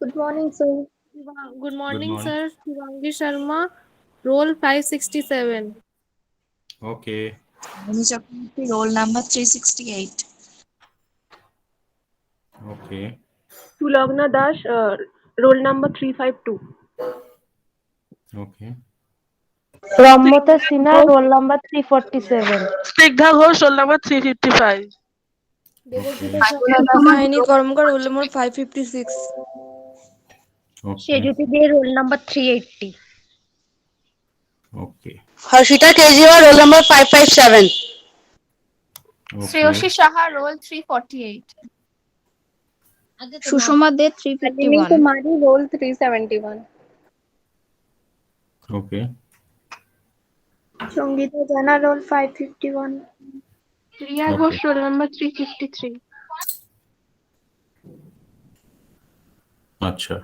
Good morning, sir. Good Good morning, morning. sir. Shivangi Sharma, roll 567. Okay. Mrs. Chakraborty, roll number 368. Okay. Sulagna Das, roll number 352. Okay. Ramota Sinha, roll number 347. Snigdha Ghosh roll number 355। Devojita Okay. Saini Karmakar roll number 556। Okay. Shejuti Dey, roll number 380. Okay. Harshita Kejriwal, roll number 557. Okay. Saha, roll 348. Sushma Dey Alini 351। Kumari, roll 371. Okay. Sangita Jana, roll 551. Riya Okay. Ghosh, roll number 353. আচ্ছা,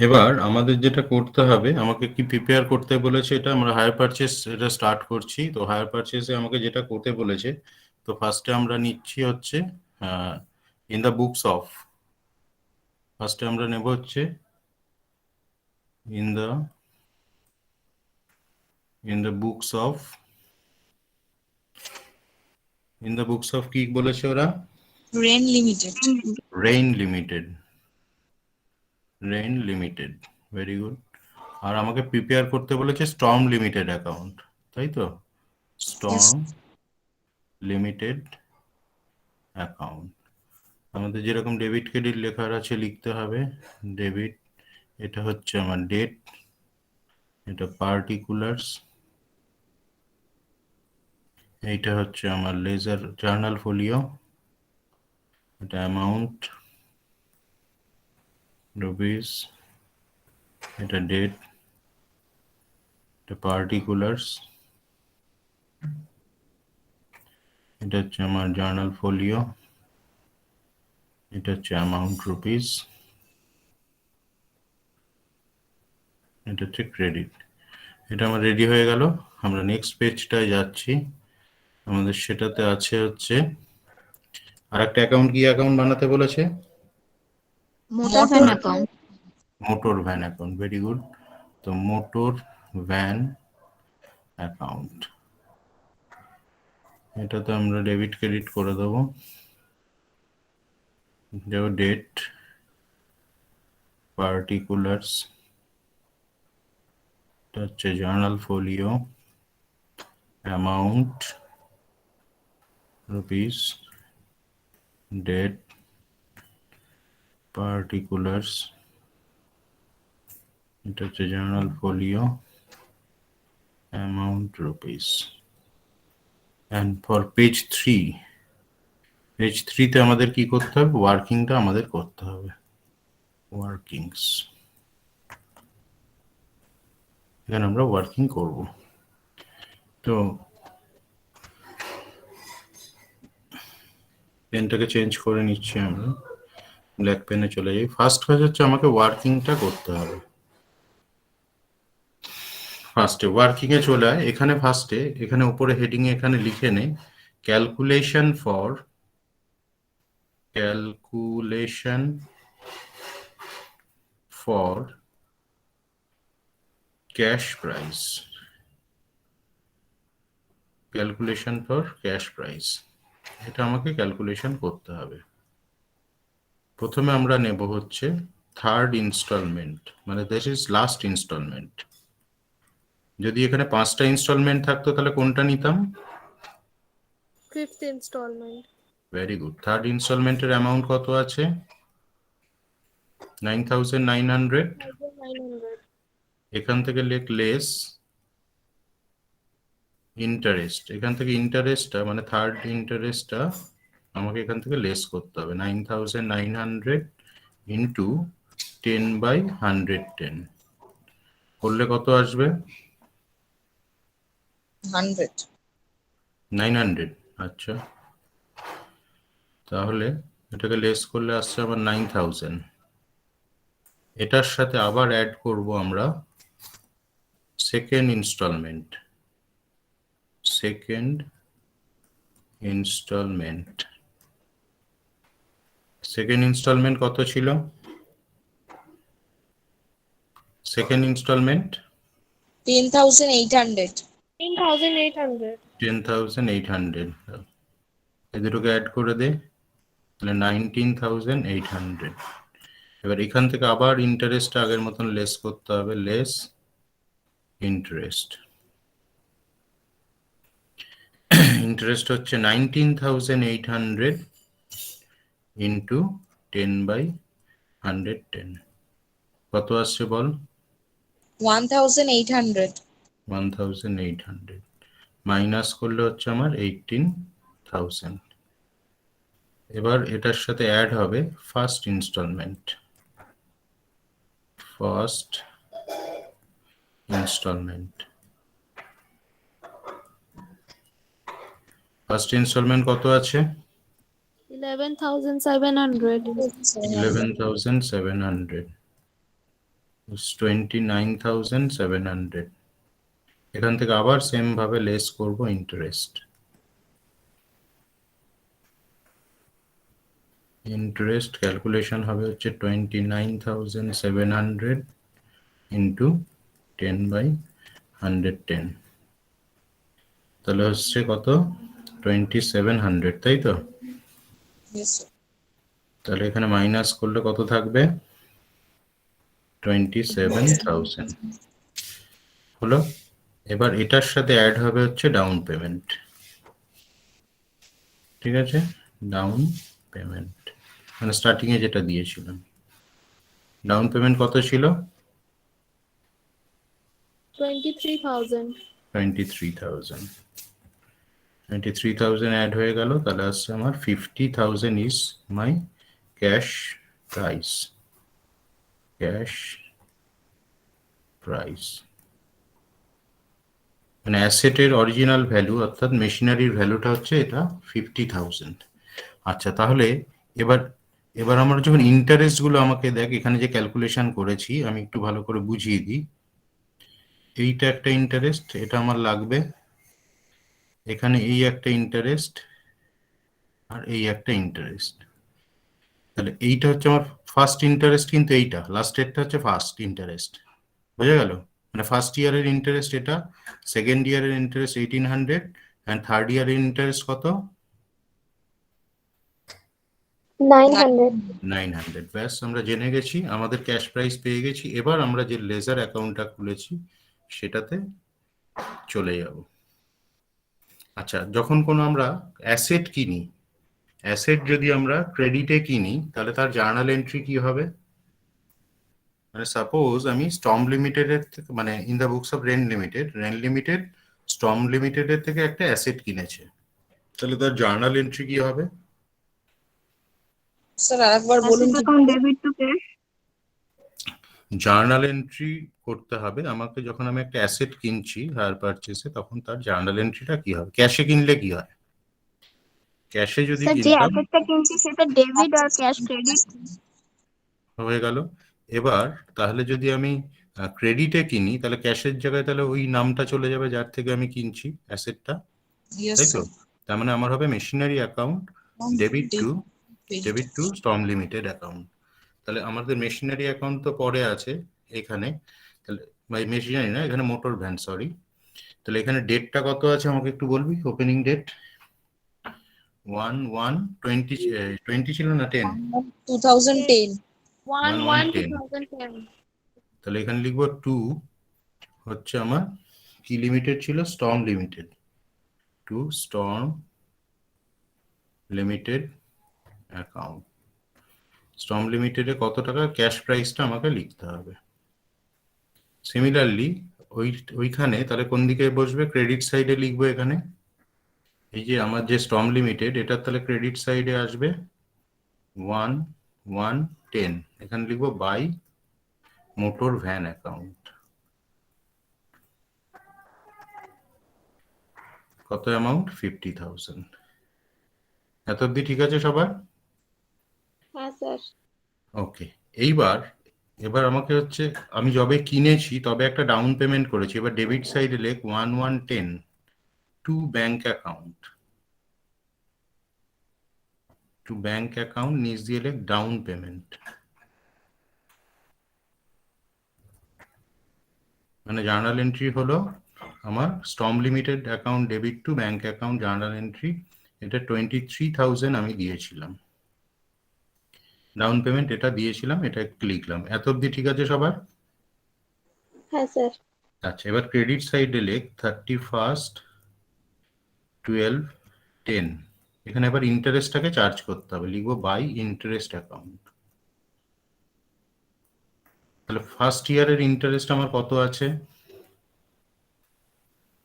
এবার আমাদের যেটা করতে হবে, আমাকে কি prepare করতে বলেছে, এটা আমরা হায়ার পারচেস এটা স্টার্ট করছি। তো হায়ার পারচেসে আমাকে যেটা করতে বলেছে, তো ফার্স্টে আমরা নিচ্ছি হচ্ছে ইন দ্য বুকস অফ, ফার্স্টে আমরা নেব হচ্ছে in the books of, in the books of কি বলেছে ওরা? Rain Limited. Rain Limited, Rain Limited, very good. আর আমাকে প্রিপেয়ার করতে বলেছে স্টর্ম লিমিটেড অ্যাকাউন্ট, তাই তো? Storm Limited account. আমাদের যেরকম ডেবিট ক্রেডিট লেখার আছে লিখতে হবে। ডেবিট, এটা হচ্ছে আমার ডেট, এটা পার্টিকুলার্স, এইটা হচ্ছে আমার লেজার জার্নাল ফোলিও, এটা অ্যামাউন্ট রুপিস, এটা ডেট, এটা পার্টিকুলার্স, এটা হচ্ছে আমার জার্নাল ফোলিও, এটা হচ্ছে অ্যামাউন্ট রুপিস, এটা হচ্ছে ক্রেডিট। এটা আমার রেডি হয়ে গেল। আমরা নেক্সট পেজটায় যাচ্ছি। আমাদের সেটাতে আছে হচ্ছে আর একটা অ্যাকাউন্ট, কি অ্যাকাউন্ট বানাতে বলেছে? Motor van account. Motor van account, very good. তো মোটর ভ্যান অ্যাকাউন্ট, এটাতে আমরা ডেবিট ক্রেডিট করে দেবো। দেব ডেট, পার্টিকুলার্স, এটা হচ্ছে journal folio, amount rupees, date, particulars, এটা হচ্ছে journal folio, amount rupees. And for page 3, page 3তে আমাদের কি করতে হবে? ওয়ার্কিংটা আমাদের করতে হবে। ওয়ার্কিংস, এখানে আমরা ওয়ার্কিং করব। তো পেনটাকে চেঞ্জ করে নিচ্ছি আমরা, ব্ল্যাক পেনে চলে যাই। ফার্স্ট কাজ হচ্ছে আমাকে ওয়ার্কিংটা করতে হবে। ফার্স্টে ওয়ার্কিং এ চলে আয়, এখানে ফার্স্টে এখানে উপরে হেডিং এ এখানে লিখে নে calculation for cash price, calculation for cash price, এটা আমাকে ক্যালকুলেশন করতে হবে। প্রথমে আমরা নেব হচ্ছে থার্ড ইনস্টলমেন্ট, মানে দিস ইজ লাস্ট ইনস্টলমেন্ট। যদি এখানে 5টা ইনস্টলমেন্ট থাকতো তাহলে কোনটা নিতাম? 5th installment. Very good. Third ইনস্টলমেন্টের অ্যামাউন্ট কত আছে? 9,900। 900. এখান থেকে লেখ লেস ইন্টারেস্ট, এখান থেকে ইন্টারেস্টটা মানে থার্ড ইন্টারেস্টটা আমাকে এখান থেকে লেস করতে হবে। 9,900 ইন্টু 10/110 করলে কত আসবে? 100. 900। আচ্ছা, তাহলে এটাকে লেস করলে আসছে আবার 9,000। এটার সাথে আবার অ্যাড করব আমরা second installment, second installment. Second installment কত ছিল? Second instalment 10,800. 10,800. 10,800, এই দুটোকে অ্যাড করে দে, তাহলে 19,800। এবার এখান থেকে আবার ইন্টারেস্ট আগের মতন লেস করতে হবে, লেস ইন্টারেস্ট। ইন্টারেস্ট হচ্ছে 19,800 ইন্টু 10/110, কত আসছে বল? 1,800. 1,800 মাইনাস করলে হচ্ছে আমার 18,000। এবার এটার সাথে অ্যাড হবে first installment, first installment. First installment কত আছে? 11,700. 11,700, 29,700। এখান থেকে আবার সেম ভাবে লেস করব ইন্টারেস্ট। ইন্টারেস্ট ক্যালকুলেশন হবে হচ্ছে 29,700 ইন্টু 10/110, তাহলে হচ্ছে কত? 2,700, তাই তো? Yes, sir. তাহলে এখানে মাইনাস করলে কত থাকবে? 27,000 হলো। এবার এটার সাথে অ্যাড হবে হচ্ছে ডাউন পেমেন্ট, ঠিক আছে? ডাউন পেমেন্ট মানে স্টার্টিং এ যেটা দিয়েছিলাম। ডাউন পেমেন্ট কত ছিল? 23,000. 23,000। 23,000 অ্যাড হয়ে গেল, তাহলে আসছে আমার 50,000 is my cash price, cash price মানে অ্যাসেটের অরিজিনাল ভ্যালু অর্থাৎ মেশিনারির ভ্যালুটা হচ্ছে এটা 50,000। আচ্ছা, তাহলে এবার এবার আমরা যখন ইন্টারেস্ট গুলো আমাকে দেখ, এখানে যে ক্যালকুলেশন করেছি আমি একটু ভালো করে বুঝিয়ে দিই। এইটা একটা ইন্টারেস্ট, এটা আমার লাগবে, এখানে এই একটা ইন্টারেস্ট আর এই একটা ইন্টারেস্ট। তাহলে এইটা হচ্ছে আমার ফার্স্ট ইন্টারেস্ট, কিন্তু এইটা লাস্টেরটা হচ্ছে ফার্স্ট ইন্টারেস্ট, বোঝা গেল? মানে ফার্স্ট ইয়ারের ইন্টারেস্ট এটা, সেকেন্ড ইয়ারের ইন্টারেস্ট 1,800 অ্যান্ড থার্ড ইয়ারের ইন্টারেস্ট কত? 900. 900। ব্যাস, আমরা জেনে গেছি, আমাদের ক্যাশ প্রাইস পেয়ে গেছি। এবার আমরা যে লেজার অ্যাকাউন্টটা খুলেছি সেটাতে চলে যাব। আচ্ছা, যখন কোনো আমরা অ্যাসেট কিনি, অ্যাসেট যদি আমরা ক্রেডিটে কিনি তাহলে তার জার্নাল এন্ট্রি কি হবে? মানে সাপোজ আমি স্টর্ম লিমিটেডের থেকে, মানে in the books of Rain Limited Storm লিমিটেডের থেকে একটা অ্যাসেট কিনেছে, তাহলে তার জার্নাল এন্ট্রি কি হবে? স্যার আরেকবার বলুন কি? Debit two cash. Journal entry করতে হবে আমাকে, যখন আমি একটা অ্যাসেট কিনছি হায়ার পারচেসে, তখন তার জার্নাল এন্ট্রিটা কি হবে? ক্যাশে কিনলে কি হয়? ক্যাশে যদি স্যার যে কিনতাম অ্যাসেটটা কিনছি সেটা ডেবিট আর ক্যাশ ক্রেডিট। হয়ে গেল। এবার তাহলে যদি আমি ক্রেডিটে কিনি তাহলে ক্যাশের জায়গায় তাহলে ওই নামটা চলে যাবে যার থেকে আমি কিনছি অ্যাসেটটা, Yes, তাই তো? sir. তার মানে আমার হবে machinery account debit to Storm Limited account. তাহলে আমাদের মেশিনারি অ্যাকাউন্ট তো পরে আছে এখানে, তাহলে মেশিনারি না, এখানে মোটর ভ্যান, সরি। তাহলে এখানে ডেটটা কত আছে আমাকে একটু বলবি? ওপেনিং ডেট 1/1/20 ছিল না 10? 2010. 1/1/2010. তাহলে এখানে লিখবো 2 হচ্ছে আমার কি লিমিটেড ছিল? Storm Limited, to Storm Limited account. Storm লিমিটেডে কত টাকা ক্যাশ প্রাইসটা আমাকে লিখতে হবে। সিমিলারলি ওইখানে তাহলে কোন দিকে বসবে? ক্রেডিট সাইডে লিখবো এখানে, এই যে আমার যে স্টর্ম লিমিটেড এটা তাহলে ক্রেডিট সাইডে আসবে 1/1/10, এখানে লিখবো বাই মোটর ভ্যান অ্যাকাউন্ট। কত অ্যামাউন্ট? 50,000। এত অব্দি ঠিক আছে সবার? হ্যাঁ স্যার। ওকে। এবার আমাকে হচ্ছে, আমি যবে কিনেছি তবে একটা ডাউন পেমেন্ট করেছি, এবার ডেবিট সাইডে লেখ 1/1/10 to bank account, to bank account নিচ দিয়ে লেখ ডাউন পেমেন্ট। মানে জার্নাল এন্ট্রি হলো আমার Storm Limited account debit to bank account journal entry, এটা 23,000 আমি দিয়েছিলাম ডাউন পেমেন্ট, এটা দিয়েছিলাম, এটা লিখলাম। এত অব্দি ঠিক আছে সবার? হ্যাঁ স্যার। আচ্ছা, এবার ক্রেডিট সাইডে লেখ 31/12/10। এখানে আবার ইন্টারেস্টটাকে চার্জ করতে হবে, লিখবো বাই ইন্টারেস্ট অ্যাকাউন্ট। তাহলে ফার্স্ট ইয়ারের ইন্টারেস্ট আমার কত আছে?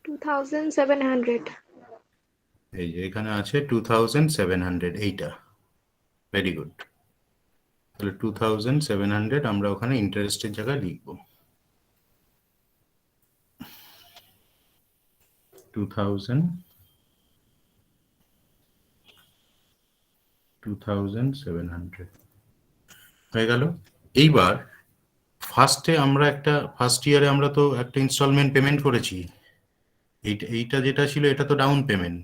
2700। এই যে এখানে আছে 2700, এইটা। Very good. তাহলে 2700 আমরা ওখানে ইন্টারেস্টের জায়গায় লিখবো 2700 হয়ে গেল। এইবার ফার্স্ট ইয়ারে আমরা তো একটা ইনস্টলমেন্ট পেমেন্ট করেছি, এইটা যেটা ছিল এটা তো ডাউন পেমেন্ট,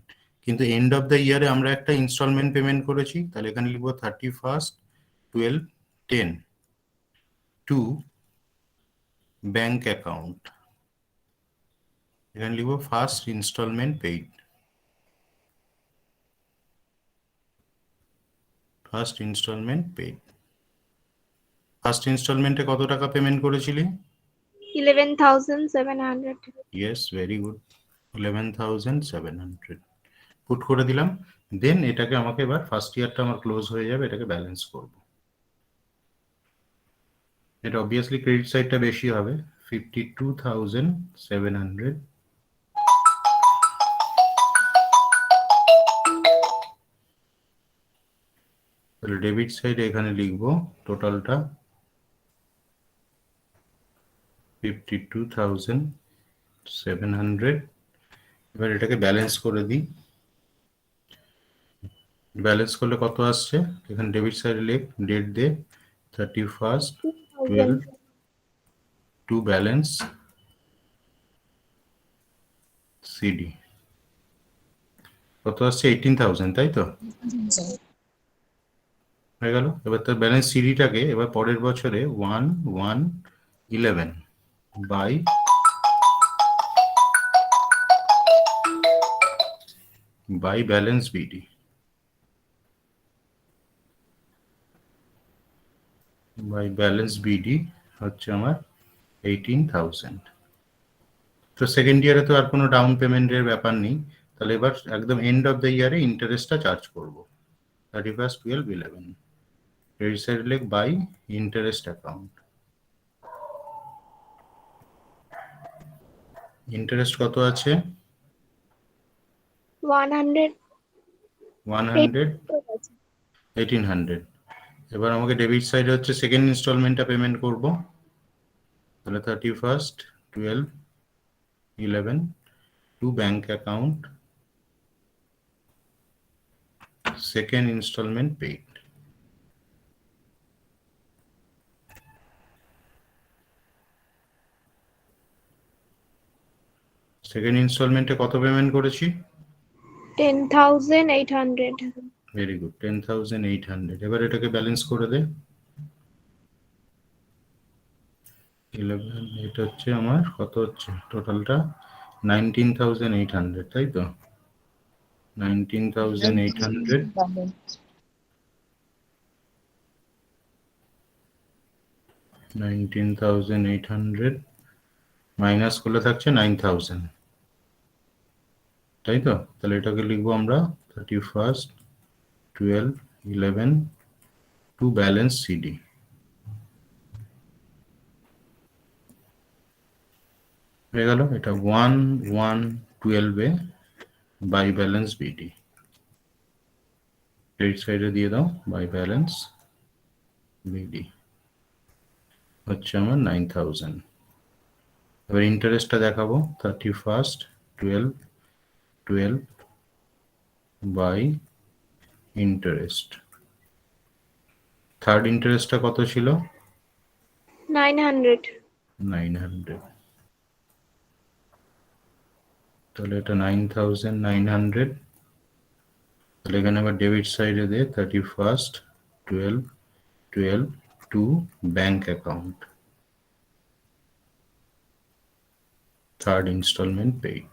কিন্তু এন্ড অফ দ্য ইয়ারে আমরা একটা ইনস্টলমেন্ট পেমেন্ট করেছি, তাহলে এখানে লিখবো 31/12/10 টু ব্যাংক অ্যাকাউন্ট। এখানে লিখবো ফার্স্ট ইনস্টলমেন্ট পেইড। ফার্স্ট ইনস্টলমেন্টে কত টাকা পেমেন্ট করেছিলি? 11,700। ইয়েস, ভেরি গুড, 11,700 পুট করে দিলাম। দেন এটাকে আমাকে এবার ফার্স্ট ইয়ারটা আমার ক্লোজ হয়ে যাবে, এটাকে ব্যালেন্স করব। এটা অবভিয়াসলি ক্রেডিট সাইডটা বেশি হবে, 52,700। তাহলে ডেবিট সাইডে এখানে লিখবো টোটালটা 52,700। এবার এটাকে ব্যালেন্স করে দিই। ব্যালেন্স করলে কত আসছে? এখানে ডেবিট সাইডে লিখ, ডেট দে 31/12 টু ব্যালেন্স সিডি। কত আসছে? 18,000, তাই তো? হয়ে গেল। এবার তার ব্যালেন্স সিডিটাকে এবার পরের বছরে 1/1/11 by balance BD. By balance BD হচ্ছে আমার 18,000। তো সেকেন্ড ইয়ারে তো আর কোনো ডাউন পেমেন্টের ব্যাপার নেই, তাহলে এবার একদম এন্ড অফ দ্য ইয়ারে ইন্টারেস্টটা চার্জ করব 31/12/11। ক্রেডিট সাইড লেখ বাই ইন্টারেস্ট অ্যাকাউন্ট। ইন্টারেস্ট কত আছে? 100। 1800। এবার আমাকে ডেবিট সাইডে হচ্ছে সেকেন্ড ইনস্টলমেন্টটা পেমেন্ট করব, তাহলে 31/12/11 to bank account second installment paid. Second ইনস্টলমেন্টে কত পেমেন্ট করেছি? 10,800। Very good, 10,800। এবার এটাকে ব্যালেন্স করে দে। 11, এটা হচ্ছে আমার কত হচ্ছে টোটালটা? 19,800, তাই তো? 19,800 19,800 মাইনাস করলে থাকছে 9,000, তাই তো? তাহলে এটাকে লিখবো আমরা 31/12/11 টু ব্যালেন্স সিডি। হয়ে গেল। এটা 1/1/12 বাই ব্যালেন্স বিডি। ক্রেডিট সাইডে দিয়ে দাও বাই ব্যালেন্স বিডি হচ্ছে আমার 9,000। এবার ইন্টারেস্টটা দেখাবো 31/12/12 বাই ইন্টারেস্ট। থার্ড ইন্টারেস্টটা কত ছিল? 900। 900। তাহলে এটা 9,900। তাহলে এখানে আবার ডেবিট সাইডে দে 31/12/12 to bank account Third installment paid.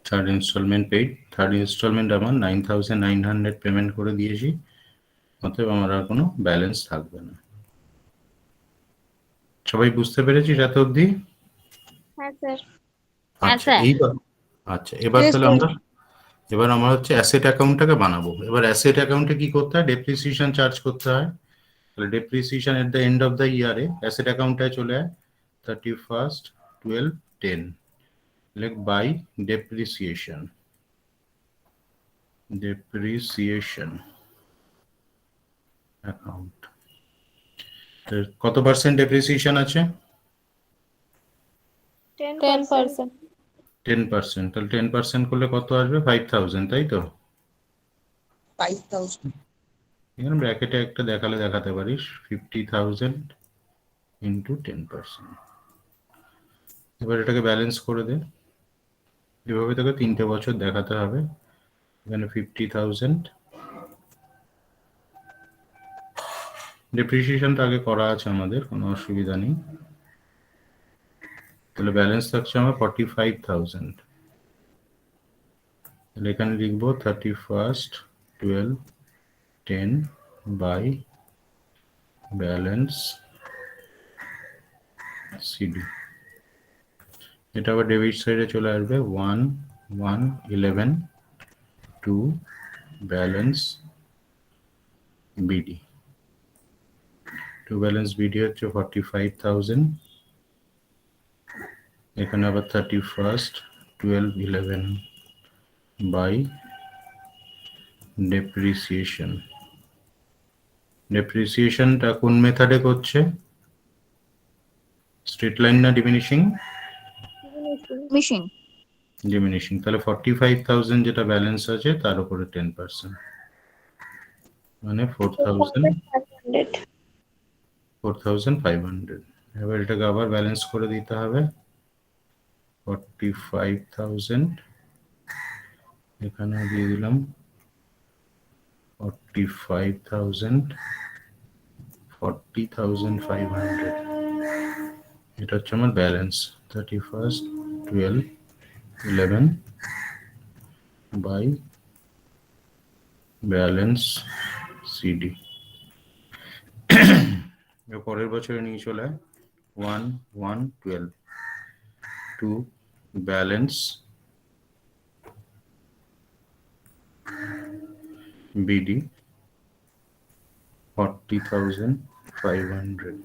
Third installment paid. Third installment আমার 9,900 পেমেন্ট করে দিয়েছি, অতএব আমার আর কোনো ব্যালেন্স থাকবে না। সবাই বুঝতে পেরেছিস এত অবধি? হ্যাঁ স্যার। আচ্ছা এবার তাহলে এবার আমরা হচ্ছে অ্যাসেট অ্যাকাউন্টটাকে বানাবো। এবার অ্যাসেট অ্যাকাউন্টে কি করতে হয়? ডেপ্রিসিয়েশন চার্জ করতে হয়। তাহলে depreciation at the end of the ইয়ারে অ্যাসেট অ্যাকাউন্টটায় চলে যায় 31st 12/10, like by depreciation account। কত পার্সেন্ট ডেপ্রিসিয়েশন আছে? 10%. 10%। তাহলে 10% করলে কত আসবে? 5,000, তাই তো? 5,000 এখানে ব্র্যাকেটে একটা দেখাতে পারিস, 50,000 ইন্টু 10%। এবার এটাকে ব্যালেন্স করে দে। এভাবে তোকে 3টে বছর দেখাতে হবে। এখানে 50,000 ডেপ্রিসিয়েশনটা আগে করা আছে আমাদের, কোনো অসুবিধা নেই। তাহলে ব্যালেন্স থাকছে আমার 45,000। তাহলে এখানে লিখবো 31st 12/10 বাই ব্যালেন্স সিডি। এটা আবার ডেবিট সাইডে চলে আসবে 1/1/11 to balance BD. To balance BD হচ্ছে 45,000। এখানে আবার 31st 12/11 বাই ডেপ্রিসিয়েশন। ডেপ্রিসিয়েশনটা কোন মেথডে করছে? স্ট্রেট লাইন না ডিমিনিশিং? মেশিন। ডিমিনিশিং। তাহলে 45,000 যেটা ব্যালেন্স আছে তার উপরে 10%, মানে 4,500। এবার এটাকে আবার ব্যালেন্স করে দিতে হবে। 45,000 এখানে দিয়ে দিলাম 45,000, 40,500। এটা হচ্ছে আমার balance 31st 12/11 by balance CD. পরের বছরে নিয়ে চলে 1/1/12 টু ব্যালেন্স বিডি 40,500।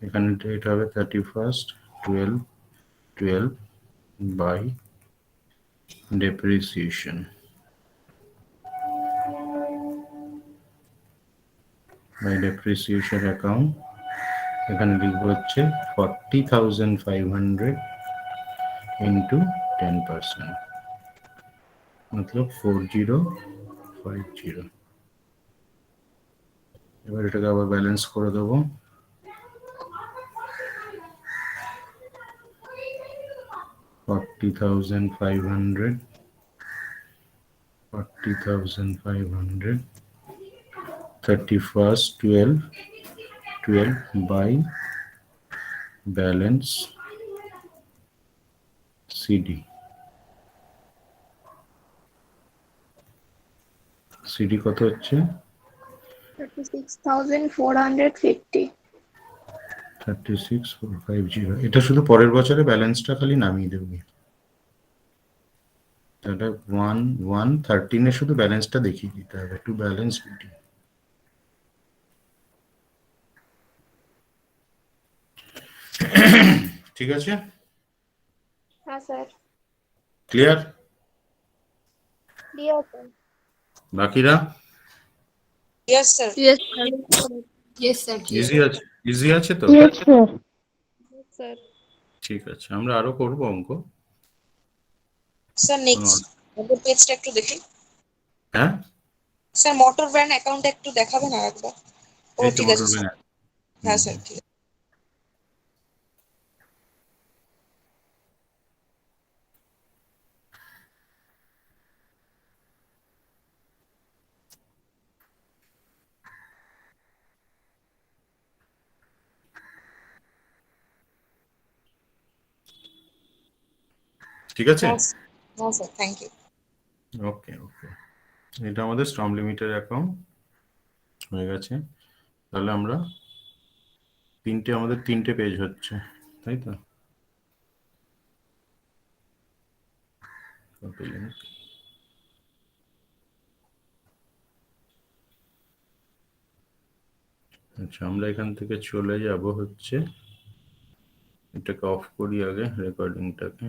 এখানে ডেট হবে 31st 12/12 by depreciation. By depreciation account এখানে লিখবো হচ্ছে 40,500 ইন্টু 10%, মতলব 4050। এবার এটাকে আবার ব্যালেন্স করে দেবো। 40,500 31st 12/12 by balance CD। CD কত হচ্ছে? 36,450। 36,450। এটা শুধু পরের বছরে ব্যালেন্সটা খালি নামিয়ে দেবো। তাহলে 1/1/13 শুধু ব্যালেন্সটা দেখিয়ে দিতে হবে, টু ব্যালেন্স বিডি। ঠিক আছে? হ্যাঁ স্যার। ক্লিয়ার? Clear sir. বাকিরা Yes, sir. Yes, Yes, sir. Easy আছে তো? স্যার। ঠিক আছে, আমরা আরো করব অঙ্ক। Sir, next মোটর পেজটা একটু দেখি। হ্যাঁ স্যার মোটর ভ্যান অ্যাকাউন্ট একটু দেখাবেন আর একবার। ও এই তো ঠিক আছে মোটর স্যার। ভ্যান। হ্যাঁ স্যার ঠিক আছে। ঠিক আছে? হ্যাঁ স্যার, থ্যাংক ইউ। ওকে ওকে, এটা আমাদের স্টর্ম লিমিটেড অ্যাকাউন্ট হয়ে গেছে। তাহলে আমরা আমাদের তিনটে পেজ হচ্ছে, তাই তো? Copy link. আচ্ছা, আমরা এখান থেকে চলে যাব হচ্ছে, এটাকে অফ করি আগে রেকর্ডিংটাকে।